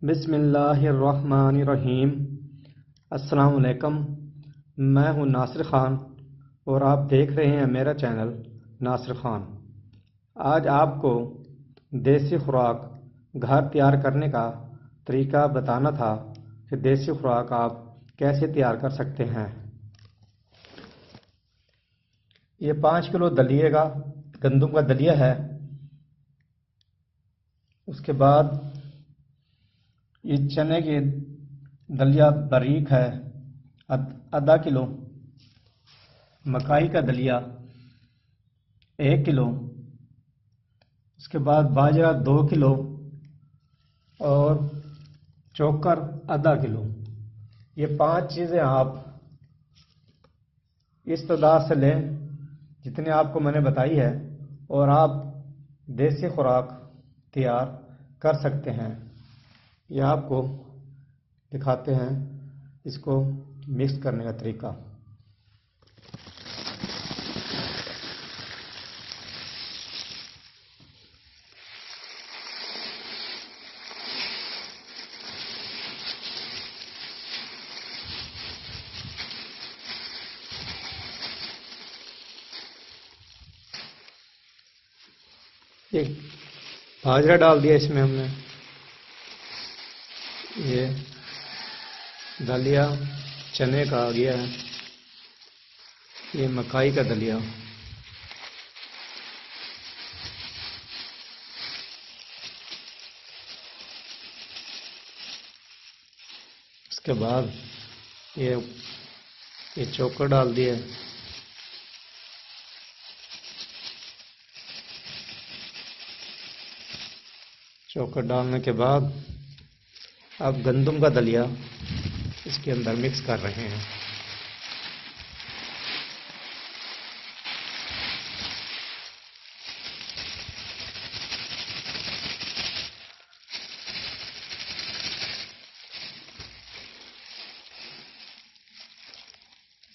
बिस्मिल्लाहिर्रहमानिर्रहीम। अस्सलाम वालेकुम। मैं हूं नासिर ख़ान और आप देख रहे हैं मेरा चैनल नासिर ख़ान। आज आपको देसी खुराक घर तैयार करने का तरीका बताना था कि देसी खुराक आप कैसे तैयार कर सकते हैं। ये 5 किलो दलिए का गंदम का दलिया है। उसके बाद ये चने की दलिया बारीक है आधा किलो, मकाई का दलिया 1 किलो, उसके बाद बाजरा 2 किलो और चोकर आधा किलो। ये 5 चीज़ें आप इस तादाद से लें जितने आपको मैंने बताई है और आप देसी खुराक तैयार कर सकते हैं। ये आपको दिखाते हैं इसको मिक्स करने का तरीका। एक बाजरा डाल दिया इसमें हमने, ये दलिया चने का आ गया है, ये मकाई का दलिया, उसके बाद ये चोकर डाल दिया, चोकर डालने के बाद अब गंदम का दलिया इसके अंदर मिक्स कर रहे हैं।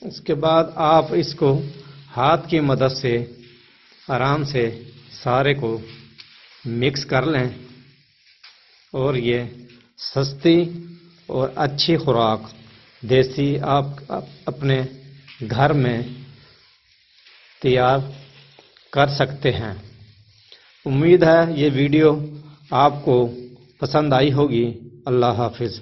उसके बाद आप इसको हाथ की मदद से आराम से सारे को मिक्स कर लें और ये सस्ती और अच्छी खुराक देसी आप अपने घर में तैयार कर सकते हैं। उम्मीद है ये वीडियो आपको पसंद आई होगी। अल्लाह हाफिज़।